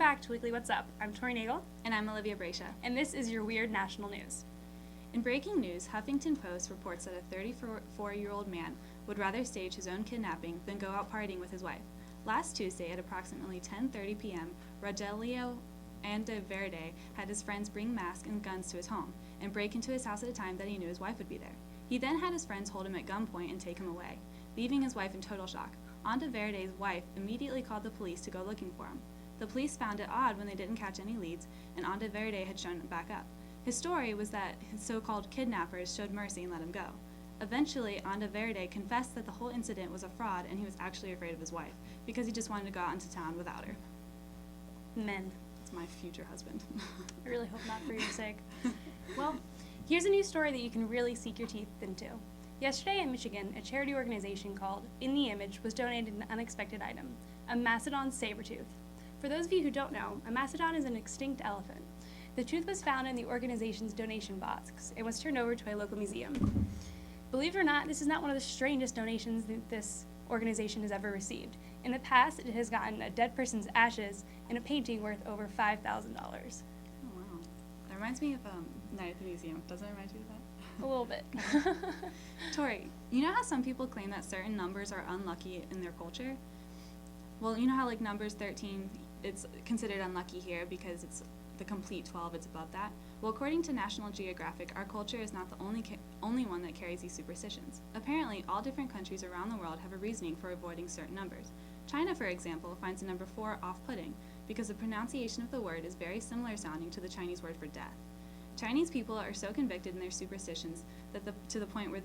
back to Weekly What's Up. I'm Tori Nagel. And I'm Olivia Bracia. And this is your Weird National News. In breaking news, Huffington Post reports that a 34-year-old man would rather stage his own kidnapping than go out partying with his wife. Last Tuesday at approximately 10:30 p.m., Rogelio Andeverde had his friends bring masks and guns to his home and break into his house at a time that he knew his wife would be there. He then had his friends hold him at gunpoint and take him away, leaving his wife in total shock. Andeverde's wife immediately called the police to go looking for him. The police found it odd when they didn't catch any leads, and Andeverde had shown back up. His story was that his so-called kidnappers showed mercy and let him go. Eventually, Andeverde confessed that the whole incident was a fraud and he was actually afraid of his wife because he just wanted to go out into town without her. Men. It's my future husband. I really hope not for your sake. Well, here's a new story that you can really sink your teeth into. Yesterday in Michigan, a charity organization called In the Image was donated an unexpected item, a mastodon saber-tooth. For those of you who don't know, a mastodon is an extinct elephant. The tooth was found in the organization's donation box and was turned over to a local museum. Believe it or not, this is not one of the strangest donations that this organization has ever received. In the past, it has gotten a dead person's ashes and a painting worth over $5,000. Oh, wow. That reminds me of Night at the Museum. Doesn't it remind you of that? A little bit. Tori, you know how some people claim that certain numbers are unlucky in their culture? Well, you know how like numbers 13, it's considered unlucky here because it's the complete 12, it's above that? Well, according to National Geographic, our culture is not the only one that carries these superstitions. Apparently, all different countries around the world have a reasoning for avoiding certain numbers. China, for example, finds the number 4 off-putting because the pronunciation of the word is very similar sounding to the Chinese word for death. Chinese people are so convicted in their superstitions that to the point where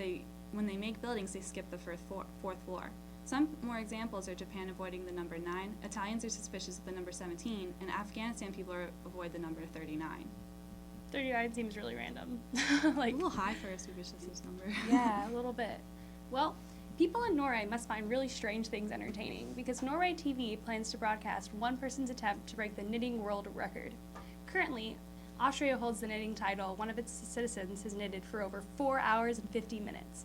when they make buildings, they skip the fourth floor. Some more examples are Japan avoiding the number 9, Italians are suspicious of the number 17, and Afghanistan people avoid the number 39. 39 seems really random. Like a little high for a superstitious number. Yeah, a little bit. Well, people in Norway must find really strange things entertaining because Norway TV plans to broadcast one person's attempt to break the knitting world record. Currently, Austria holds the knitting title. One of its citizens has knitted for over 4 hours and 50 minutes.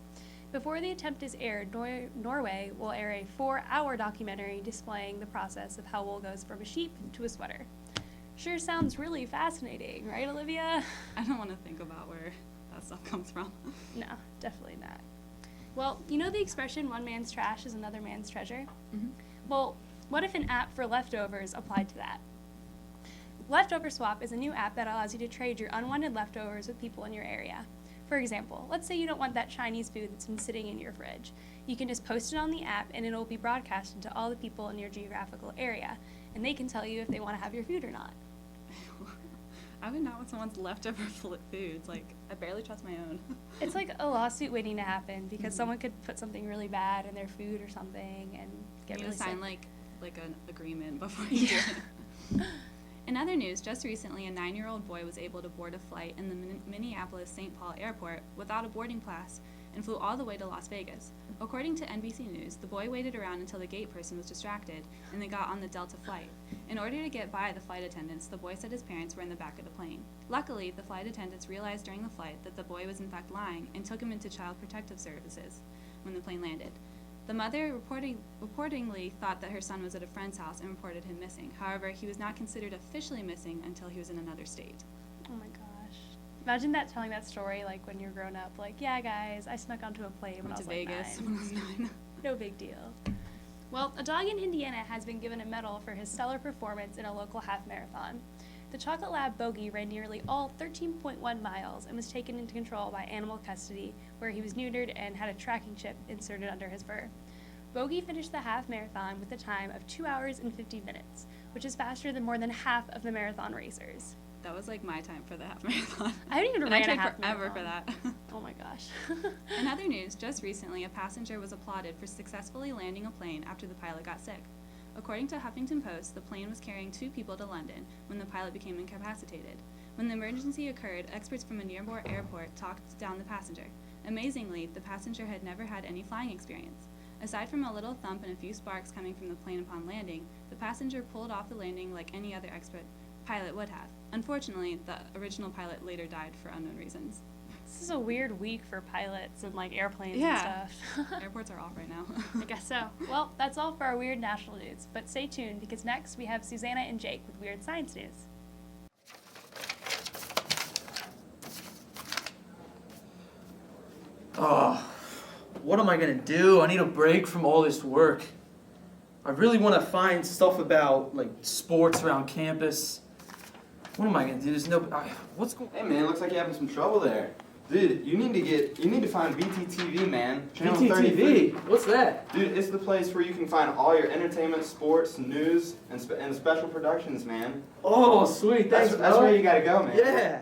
Before the attempt is aired, Norway will air a 4-hour documentary displaying the process of how wool goes from a sheep to a sweater. Sure sounds really fascinating, right, Olivia? I don't want to think about where that stuff comes from. No, definitely not. Well, you know the expression, one man's trash is another man's treasure? Mm-hmm. Well, what if an app for leftovers applied to that? Leftover Swap is a new app that allows you to trade your unwanted leftovers with people in your area. For example, let's say you don't want that Chinese food that's been sitting in your fridge. You can just post it on the app and it'll be broadcasted to all the people in your geographical area, and they can tell you if they want to have your food or not. I would not want someone's leftover foods. Like, I barely trust my own. It's like a lawsuit waiting to happen because someone could put something really bad in their food or something and get really sick. You sign like an agreement before you do it. In other news, just recently, a 9-year-old boy was able to board a flight in the Minneapolis-St. Paul airport without a boarding pass and flew all the way to Las Vegas. According to NBC News, the boy waited around until the gate person was distracted and they got on the Delta flight. In order to get by the flight attendants, the boy said his parents were in the back of the plane. Luckily, the flight attendants realized during the flight that the boy was in fact lying and took him into Child Protective Services when the plane landed. The mother reportedly thought that her son was at a friend's house and reported him missing. However, he was not considered officially missing until he was in another state. Oh my gosh. Imagine telling that story like when you're grown up, like, yeah guys, I snuck onto a plane when I was like 9. Went to Vegas when I was 9. No big deal. Well, a dog in Indiana has been given a medal for his stellar performance in a local half marathon. The Chocolate Lab Bogey ran nearly all 13.1 miles and was taken into control by animal custody, where he was neutered and had a tracking chip inserted under his fur. Bogey finished the half marathon with a time of 2 hours and 50 minutes, which is faster than more than half of the marathon racers. That was like my time for the half marathon. I haven't even ran a half forever marathon. for that. Oh my gosh. In other news, just recently, a passenger was applauded for successfully landing a plane after the pilot got sick. According to Huffington Post, the plane was carrying 2 people to London when the pilot became incapacitated. When the emergency occurred, experts from a nearby airport talked down the passenger. Amazingly, the passenger had never had any flying experience. Aside from a little thump and a few sparks coming from the plane upon landing, the passenger pulled off the landing like any other expert pilot would have. Unfortunately, the original pilot later died for unknown reasons. This is a weird week for pilots and like airplanes Yeah. and stuff. Airports are off right now. I guess so. Well, that's all for our weird national news, but stay tuned because next we have Susanna and Jake with weird science news. Oh, what am I gonna do? I need a break from all this work. I really want to find stuff about like sports around campus. What am I gonna do? There's no. What's going? Hey man, looks like you're having some trouble there. Dude, you need to find VTTV, man. Channel 33. VTTV. What's that? Dude, it's the place where you can find all your entertainment, sports, news, and special productions, man. Oh, sweet. Thanks, That's bro. where you gotta go, man. Yeah.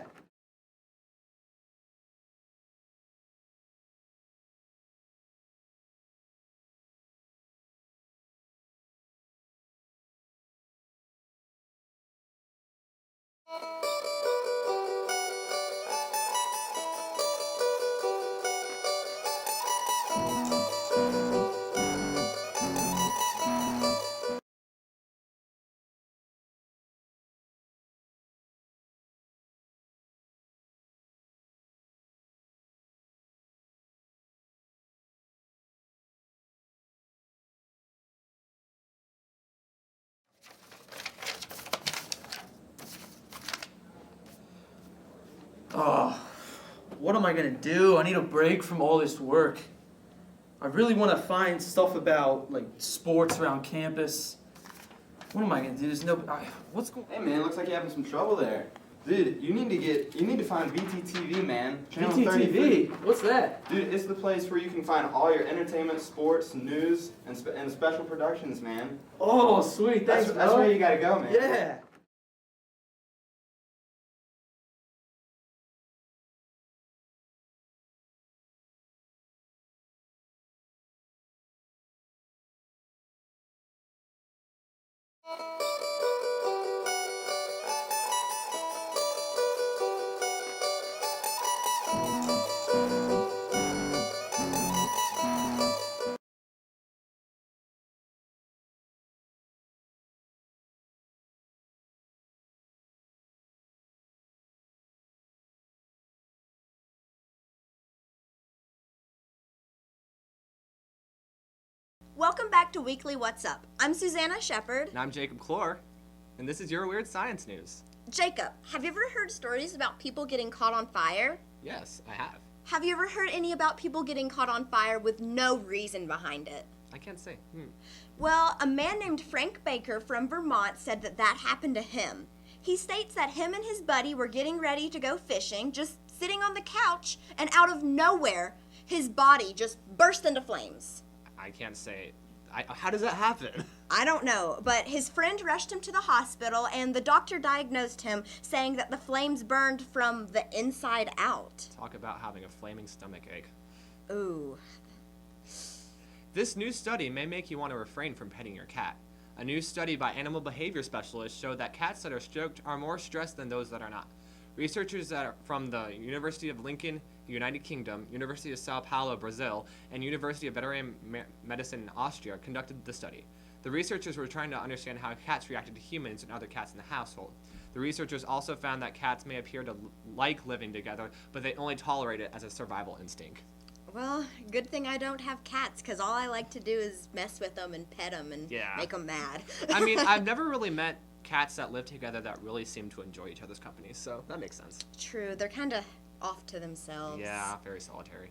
Oh, what am I gonna do? I need a break from all this work. I really want to find stuff about like sports around campus. What am I gonna do? There's no. What's going? Hey man, looks like you're having some trouble there. Dude, you need to find VTTV, man. Channel 33. VTTV. What's that? Dude, it's the place where you can find all your entertainment, sports, news, and special productions, man. Oh, sweet. Thanks, bro. That's where you gotta go, man. Yeah. Welcome back to Weekly What's Up. I'm Susanna Shepard. And I'm Jacob Clore, and this is your weird science news. Jacob, have you ever heard stories about people getting caught on fire? Yes, I have. Have you ever heard any about people getting caught on fire with no reason behind it? I can't say. Well, a man named Frank Baker from Vermont said that happened to him. He states that him and his buddy were getting ready to go fishing, just sitting on the couch, and out of nowhere, his body just burst into flames. I can't say. How does that happen? I don't know, but his friend rushed him to the hospital, and the doctor diagnosed him, saying that the flames burned from the inside out. Talk about having a flaming stomach ache. Ooh. This new study may make you want to refrain from petting your cat. A new study by animal behavior specialists showed that cats that are stroked are more stressed than those that are not. Researchers that are from the University of Lincoln, United Kingdom, University of Sao Paulo, Brazil, and University of Veterinary Medicine in Austria conducted the study. The researchers were trying to understand how cats reacted to humans and other cats in the household. The researchers also found that cats may appear to like living together, but they only tolerate it as a survival instinct. Well, good thing I don't have cats, because all I like to do is mess with them and pet them and Yeah. make them mad. I mean, I've never really met cats that live together that really seem to enjoy each other's company, so that makes sense. True, they're kind of off to themselves. Yeah, very solitary.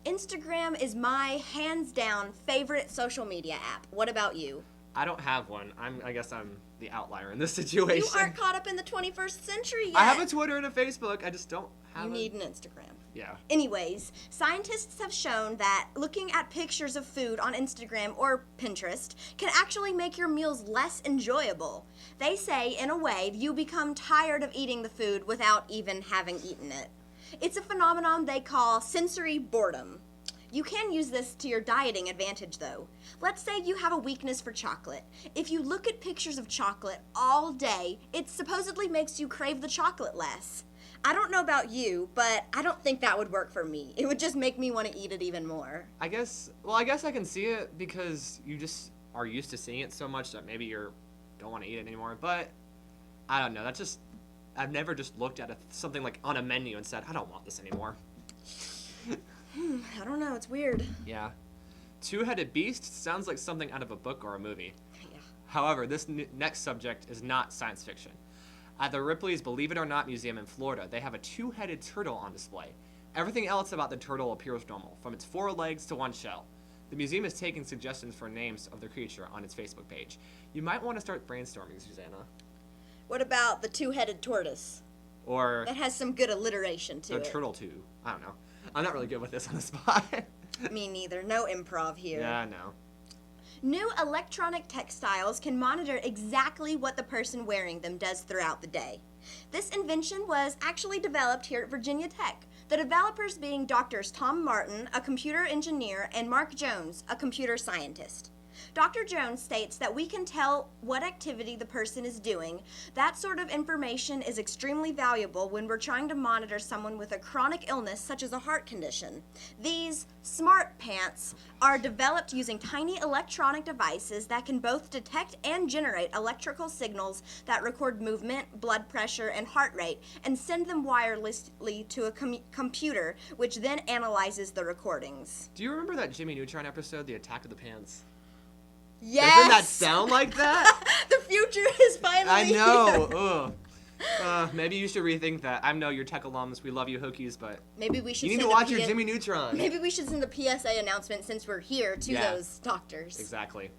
Instagram is my hands-down favorite social media app. What about you? I don't have one. I guess I'm the outlier in this situation. You aren't caught up in the 21st century yet. I have a Twitter and a Facebook. I just don't have You a... need an Instagram. Yeah. Anyways, scientists have shown that looking at pictures of food on Instagram or Pinterest can actually make your meals less enjoyable. They say, in a way, you become tired of eating the food without even having eaten it. It's a phenomenon they call sensory boredom. You can use this to your dieting advantage, though. Let's say you have a weakness for chocolate. If you look at pictures of chocolate all day, it supposedly makes you crave the chocolate less. I don't know about you, but I don't think that would work for me. It would just make me want to eat it even more. I guess I can see it because you just are used to seeing it so much that maybe you don't want to eat it anymore. But I don't know. I've never just looked at something like on a menu and said, I don't want this anymore. I don't know, it's weird. Yeah. Two-headed beast sounds like something out of a book or a movie. Yeah. However, this next subject is not science fiction. At the Ripley's Believe It or Not Museum in Florida, they have a two-headed turtle on display. Everything else about the turtle appears normal, from its 4 legs to 1 shell. The museum is taking suggestions for names of the creature on its Facebook page. You might want to start brainstorming, Susanna. What about the two-headed tortoise? Or That has some good alliteration to the it. turtle too. I don't know. I'm not really good with this on the spot. Me neither. No improv here. Yeah, no. New electronic textiles can monitor exactly what the person wearing them does throughout the day. This invention was actually developed here at Virginia Tech, the developers being Doctors Tom Martin, a computer engineer, and Mark Jones, a computer scientist. Dr. Jones states that we can tell what activity the person is doing. That sort of information is extremely valuable when we're trying to monitor someone with a chronic illness such as a heart condition. These smart pants are developed using tiny electronic devices that can both detect and generate electrical signals that record movement, blood pressure, and heart rate, and send them wirelessly to a computer, which then analyzes the recordings. Do you remember that Jimmy Neutron episode, The Attack of the Pants? Yes! Doesn't that sound like that? The future is finally I here. know. Ugh. Maybe you should rethink that. I know you're tech alums. We love you, Hokies, but Maybe we should you need send to a watch your P- Jimmy Neutron. Maybe we should send a PSA announcement since we're here to Yeah. those doctors. Exactly.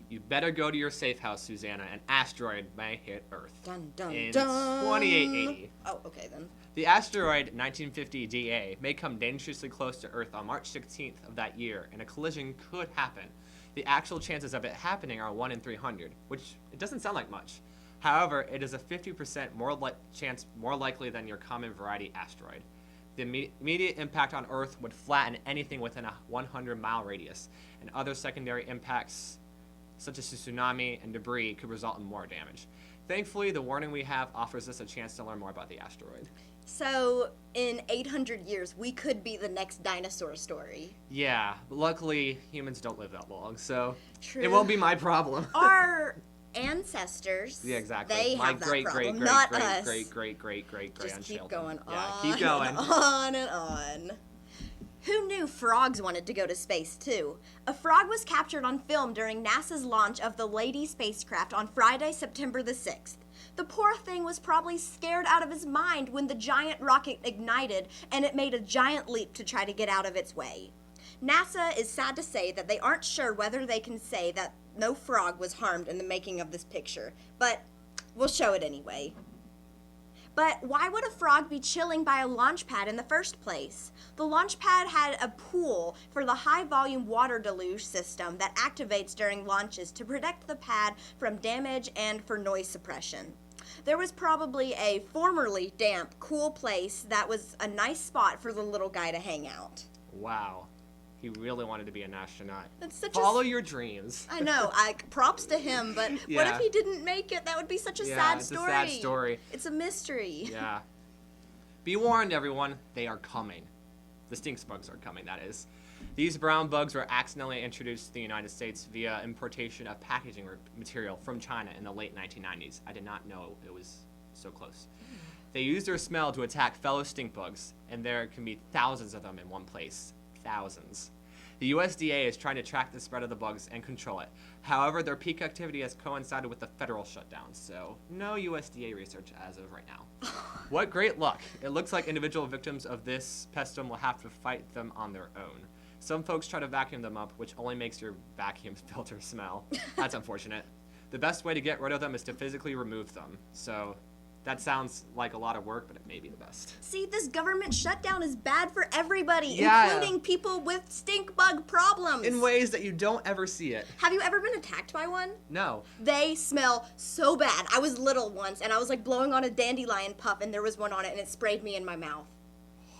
You better go to your safe house, Susanna. An asteroid may hit Earth. Dun dun in dun. 2880. Oh, okay then. The asteroid 1950 DA may come dangerously close to Earth on March 16th of that year, and a collision could happen. The actual chances of it happening are 1 in 300, which it doesn't sound like much. However, it is a 50% chance more likely than your common variety asteroid. The immediate impact on Earth would flatten anything within a 100-mile radius, and other secondary impacts, such as tsunami and debris, could result in more damage. Thankfully, the warning we have offers us a chance to learn more about the asteroid. So, in 800 years, we could be the next dinosaur story. Yeah, but luckily, humans don't live that long, so True. it won't be my problem. Our ancestors, Yeah, exactly. they My have that problem, not us. great Just keep grandchildren. going Yeah, on keep going. and on and on. Who knew frogs wanted to go to space too? A frog was captured on film during NASA's launch of the Lady spacecraft on Friday, September the 6th. The poor thing was probably scared out of his mind when the giant rocket ignited and it made a giant leap to try to get out of its way. NASA is sad to say that they aren't sure whether they can say that no frog was harmed in the making of this picture, but we'll show it anyway. But why would a frog be chilling by a launch pad in the first place? The launch pad had a pool for the high-volume water deluge system that activates during launches to protect the pad from damage and for noise suppression. There was probably a formerly damp, cool place that was a nice spot for the little guy to hang out. Wow. He really wanted to be an astronaut. That's such Follow your dreams. I know, props to him, but what Yeah. if he didn't make it? That would be such a Yeah, sad it's story. a sad story. It's a mystery. Yeah. Be warned, everyone. They are coming. The stink bugs are coming, that is. These brown bugs were accidentally introduced to the United States via importation of packaging material from China in the late 1990s. I did not know it was so close. They use their smell to attack fellow stink bugs, and there can be thousands of them in one place. Thousands. The USDA is trying to track the spread of the bugs and control it. However, their peak activity has coincided with the federal shutdown, so no USDA research as of right now. What great luck. It looks like individual victims of this pestum will have to fight them on their own. Some folks try to vacuum them up, which only makes your vacuum filter smell. That's unfortunate. The best way to get rid of them is to physically remove them. So that sounds like a lot of work, but it may be the best. See, this government shutdown is bad for everybody, Yeah. including people with stink bug problems. In ways that you don't ever see it. Have you ever been attacked by one? No. They smell so bad. I was little once, and I was like blowing on a dandelion puff, and there was one on it, and it sprayed me in my mouth.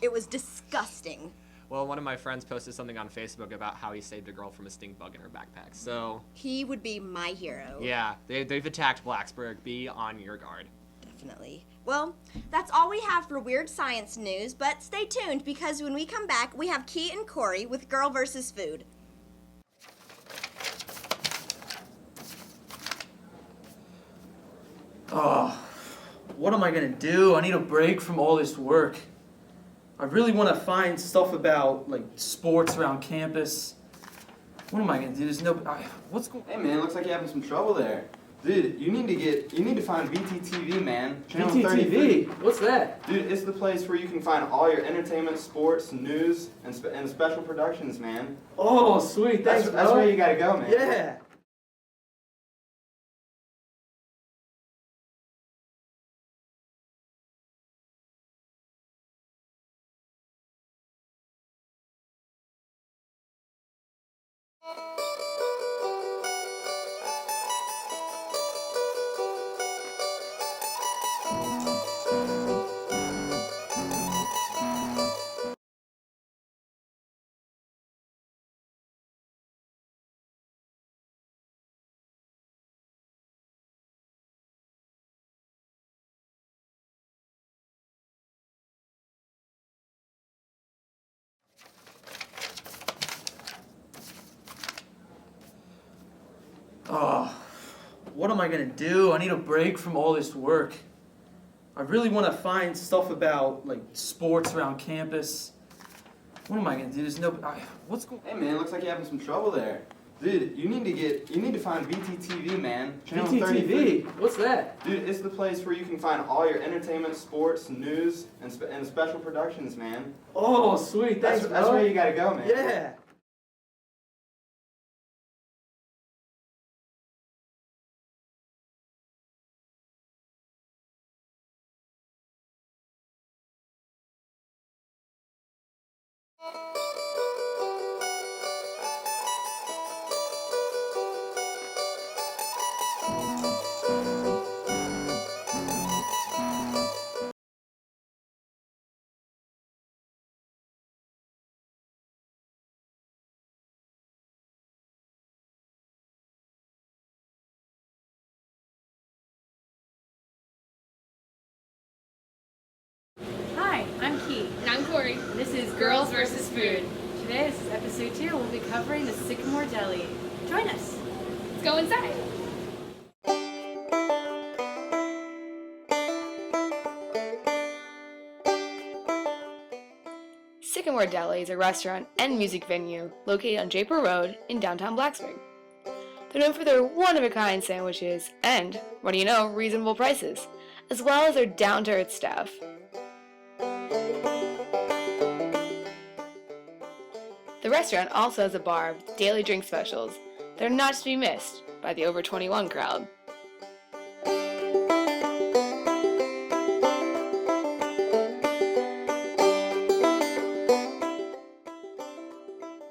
It was disgusting. Well, one of my friends posted something on Facebook about how he saved a girl from a stink bug in her backpack. So, He would be my hero. yeah, they've attacked Blacksburg. Be on your guard. Definitely. Well, that's all we have for Weird Science news, but stay tuned because when we come back, we have Key and Corey with Girl vs. Food. Oh, what am I gonna do? I need a break from all this work. I really want to find stuff about like sports around campus. What am I gonna do? There's no. What's going? Hey man, looks like you're having some trouble there. Dude, you need to find VTTV, man. Channel VTTV? 33. What's that? Dude, it's the place where you can find all your entertainment, sports, news, and special productions, man. Oh, sweet. Thanks, That's bro. where you gotta go, man. Yeah. Oh, what am I gonna do? I need a break from all this work. I really want to find stuff about like sports around campus. What am I gonna do? There's no. What's going? Hey man, looks like you're having some trouble there. Dude, you need to find VTTV, man. Channel 33. VTTV? What's that? Dude, it's the place where you can find all your entertainment, sports, news, and special productions, man. Oh, sweet. Thanks, bro. That's where you gotta go, man. Yeah. Hi, I'm Key. And I'm Corey. This is Girls vs. Food. Today, this is episode 2, and we'll be covering the Sycamore Deli. Join us. Let's go inside. Sycamore Deli is a restaurant and music venue located on Japer Road in downtown Blacksburg. They're known for their one-of-a-kind sandwiches and, what do you know, reasonable prices, as well as their down-to-earth staff. The restaurant also has a bar with daily drink specials that are not to be missed by the over 21 crowd.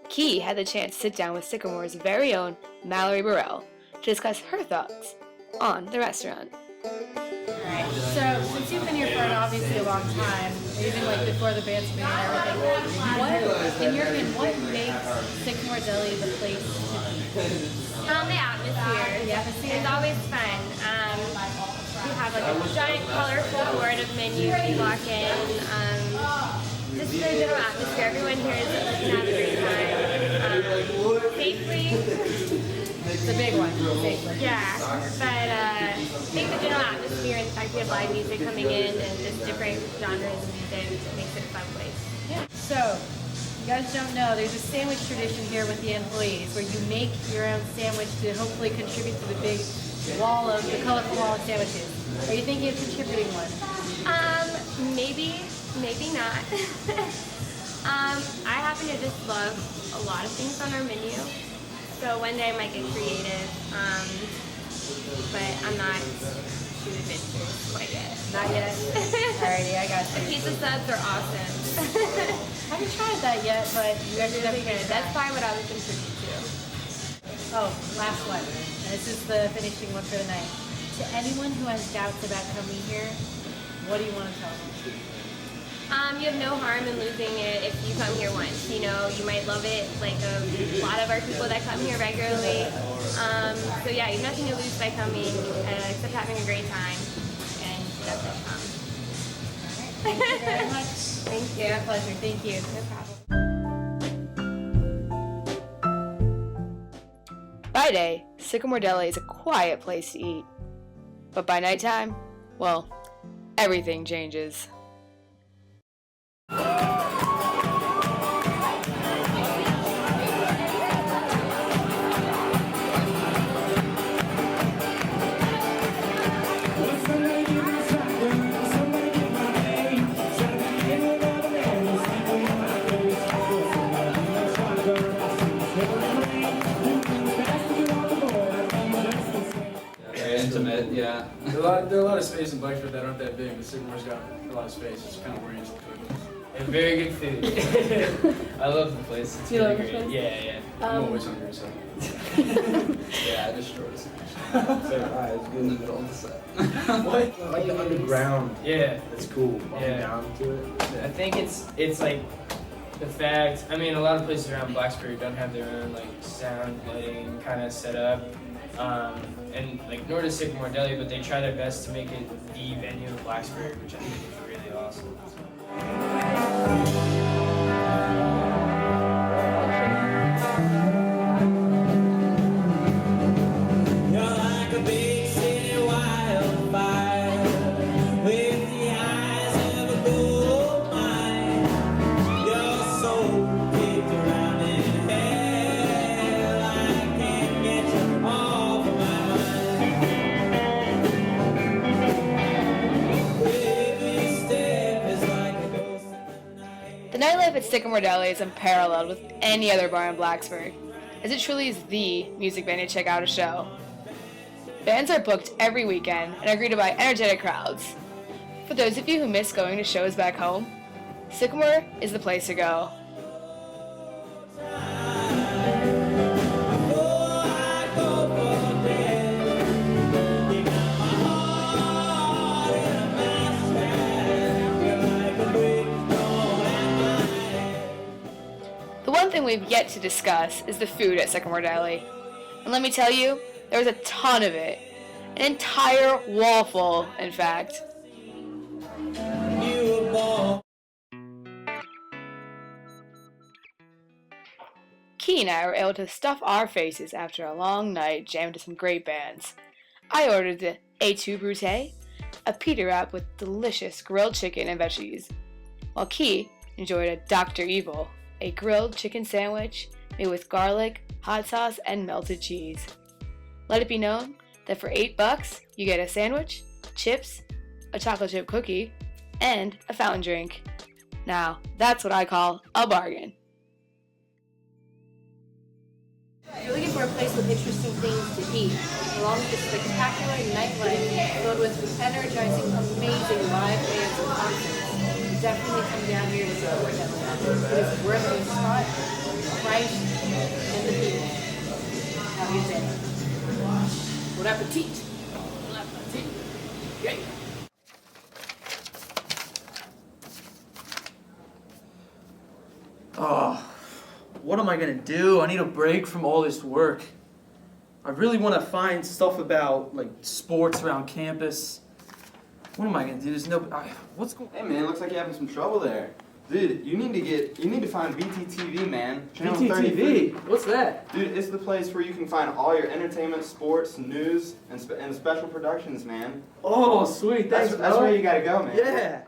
Key had the chance to sit down with Sycamore's very own Mallory Burrell to discuss her thoughts on the restaurant. Alright, so since you've been here for obviously a long time, even like before the band's meeting and everything, what, in your opinion, what makes Sycamore Deli the place to be? The atmosphere. The atmosphere? It's always fun. We have like a giant colorful board of menus when you walk in. Just the general atmosphere. Everyone here is can have a great time. Safely. The big one, safely. Yeah. But I think the general atmosphere and the fact we have live music coming in and just different genres of music makes it a fun place. Yeah. So, you guys don't know, there's a sandwich tradition here with the employees where you make your own sandwich to hopefully contribute to the big wall of the colorful wall of sandwiches. Are you thinking of contributing one? Maybe not. I happen to just love a lot of things on our menu. So one day I might get creative, but I'm not too adventurous quite yet. Not yet. Alrighty, I got The you. pizza subs are awesome. Haven't tried that yet, but you guys are Really definitely good. That's probably what I would contribute to. Oh, last one. And this is the finishing one for the night. To anyone who has doubts about coming here, what do you want to tell them? You have no harm in losing it if you come here once. You know, you might love it like a lot of our people that come here regularly. So yeah, you have nothing to lose by coming except having a great time. And that's it. Thank you very much. Thank you. My pleasure. Thank you. No problem. By day, Sycamore Deli is a quiet place to eat. But by nighttime, well, everything changes. of space in Blacksburg that aren't that big, but Sycamore's got a lot of space. It's kind of where you just cook. And very good food. I love the place. It's You really love the great. place? Yeah. I'm always hungry, so. Yeah, I destroyed it. So, alright, it's good in the middle of the set. What? Like the underground. Yeah. That's cool. Walking Yeah. down to it. I think it's like the fact. I mean, a lot of places around Blacksburg don't have their own like sound lighting kind of set up, and like nor does Sycamore Deli, but they try their best to make it the venue of Blacksburg, which I think is really awesome. The nightlife at Sycamore Deli is unparalleled with any other bar in Blacksburg, as it truly is the music venue to check out a show. Bands are booked every weekend and are greeted by energetic crowds. For those of you who miss going to shows back home, Sycamore is the place to go. The one thing we've yet to discuss is the food at Sycamore Deli. And let me tell you, there was a ton of it. An entire wall full, in fact. Key and I were able to stuff our faces after a long night jammed to some great bands. I ordered the A2 Brute, a pita wrap with delicious grilled chicken and veggies, while Key enjoyed a Dr. Evil, a grilled chicken sandwich made with garlic, hot sauce, and melted cheese. Let it be known that for $8, you get a sandwich, chips, a chocolate chip cookie, and a fountain drink. Now, that's what I call a bargain. If you're looking for a place with interesting things to eat, along with a spectacular nightlife filled with energizing, amazing live bands and concerts, definitely come down here to Sycamore Deli. It is worth the spot, the price, and the people. Have a good day. Bon appetit. Bon appetit. Great. Oh, what am I gonna do? I need a break from all this work. I really want to find stuff about like sports around campus. What am I gonna do? There's no. What's going? Hey man, looks like you're having some trouble there. Dude, you need to find BTTV, man. Channel BTTV? 33. What's that? Dude, it's the place where you can find all your entertainment, sports, news, and special productions, man. Oh, sweet. Thanks, That's bro. where you gotta go, man. Yeah.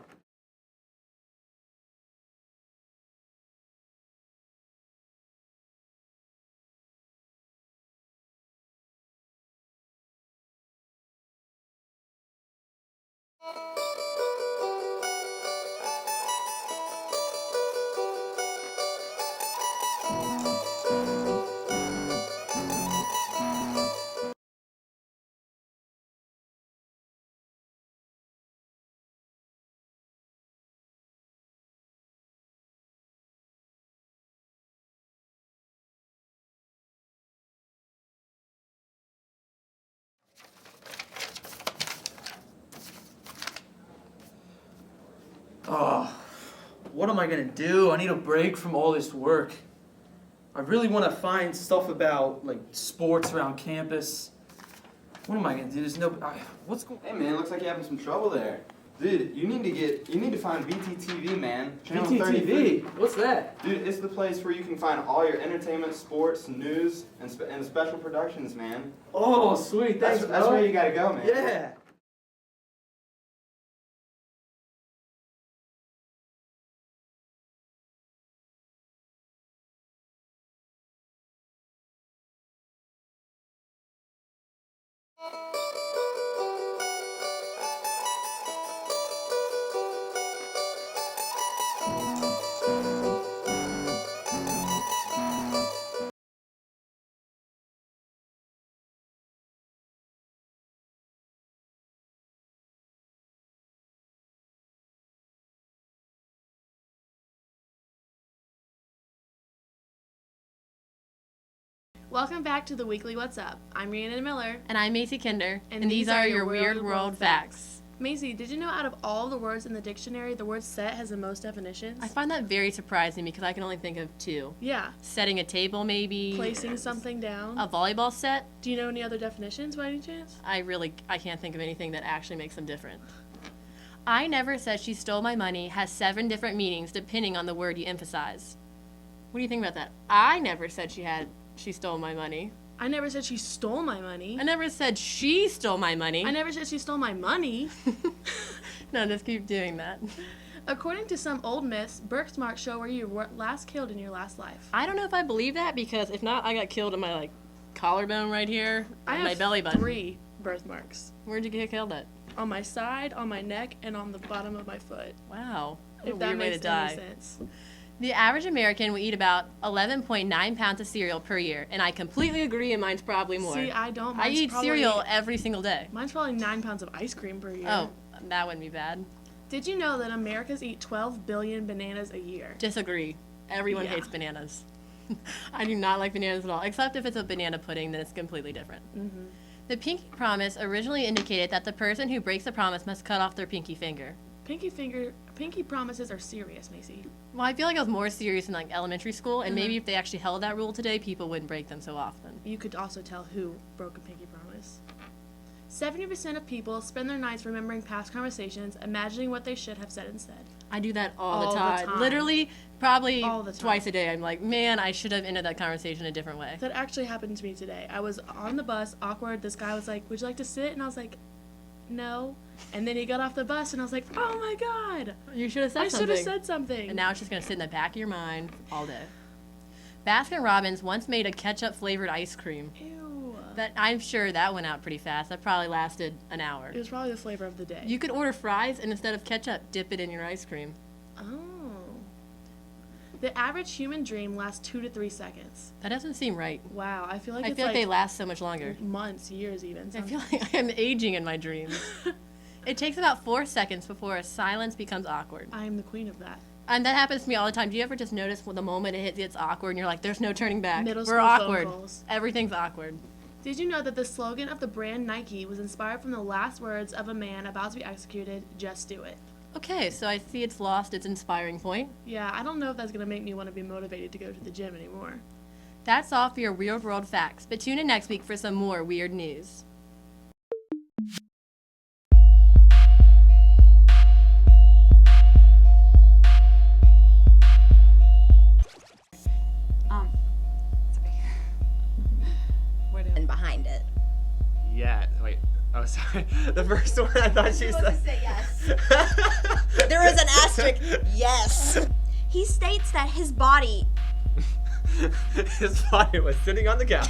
Oh, what am I gonna do? I need a break from all this work. I really want to find stuff about like sports around campus. What am I gonna do? There's no. What's going? Hey man, looks like you're having some trouble there. Dude, you need to find BTTV, man. Channel BTTV? 33. What's that? Dude, it's the place where you can find all your entertainment, sports, news, and special productions, man. Oh, sweet. Thanks, That's bro. where you gotta go, man. Yeah. Welcome back to the weekly What's Up. I'm Rhiannon Miller. And I'm Macy Kinder. And these are your Weird World Facts. Macy, did you know out of all the words in the dictionary, the word set has the most definitions? I find that very surprising because I can only think of 2. Yeah. Setting a table, maybe. Placing something down. A volleyball set. Do you know any other definitions by any chance? I can't think of anything that actually makes them different. I never said she stole my money has 7 different meanings depending on the word you emphasize. What do you think about that? I never said she stole my money. I never said she stole my money. I never said she stole my money. I never said she stole my money. No, just keep doing that. According to some old myths, birthmarks show where you were last killed in your last life. I don't know if I believe that because if not, I got killed in my collarbone right here and my belly button. 3 birthmarks. Where'd you get killed at? On my side, on my neck, and on the bottom of my foot. Wow. What If a that weird way to makes die. any sense. The average American will eat about 11.9 pounds of cereal per year, and I completely agree, and mine's probably more. See, I don't. I eat cereal every single day. Mine's probably 9 pounds of ice cream per year. Oh, that wouldn't be bad. Did you know that Americans eat 12 billion bananas a year? Disagree. Everyone hates bananas. I do not like bananas at all, except if it's a banana pudding, then it's completely different. Mm-hmm. The pinky promise originally indicated that the person who breaks the promise must cut off their pinky finger. Pinky promises are serious, Macy. Well, I feel like I was more serious in elementary school, and Mhm. maybe if they actually held that rule today, people wouldn't break them so often. You could also tell who broke a pinky promise. 70% of people spend their nights remembering past conversations, imagining what they should have said instead. I do that all All the the time. time. Literally, probably All the time. twice a day. I'm like, man, I should have ended that conversation a different way. That actually happened to me today. I was on the bus, awkward. This guy was like, "Would you like to sit?" And I was like, "No." And then he got off the bus, and I was like, "Oh my god, You should have said I something. should have said something." And now it's just going to sit in the back of your mind all day. Baskin Robbins once made a ketchup-flavored ice cream. Ew. That I'm sure that went out pretty fast. That probably lasted an hour. It was probably the flavor of the day. You could order fries, and instead of ketchup, dip it in your ice cream. Oh. The average human dream lasts 2 to 3 seconds. That doesn't seem right. Wow, I feel like I it's feel like they last so much longer. months, years even. I feel like I am aging in my dreams. It takes about 4 seconds before a silence becomes awkward. I am the queen of that. And that happens to me all the time. Do you ever just notice when the moment it gets awkward and you're like, there's no turning back? Middle We're school awkward. phone calls. Everything's awkward. Did you know that the slogan of the brand Nike was inspired from the last words of a man about to be executed, "Just do it"? Okay, so I see it's lost its inspiring point. Yeah, I don't know if that's going to make me want to be motivated to go to the gym anymore. That's all for your Weird World Facts, but tune in next week for some more weird news. And behind it. Yeah. Wait. Oh, sorry. The first one I thought she said. Say yes. There is an asterisk. Yes. He states that his body. His body was sitting on the couch.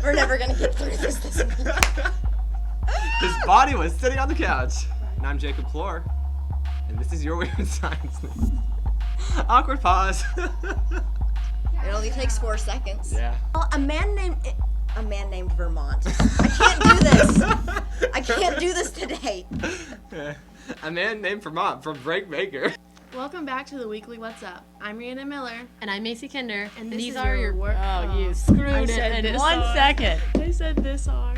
We're never gonna get through this week. His body was sitting on the couch. And I'm Jacob Clore. And this is your Weird Science. Awkward pause. It only takes 4 seconds. Yeah. Well, a man named Vermont. I can't do this. I can't do this today. A man named Vermont from Breakmaker. Welcome back to the weekly What's Up. I'm Rhiannon Miller. And I'm Macy Kinder. And these is are your work. Oh, you screwed it in 1 second. I said this are.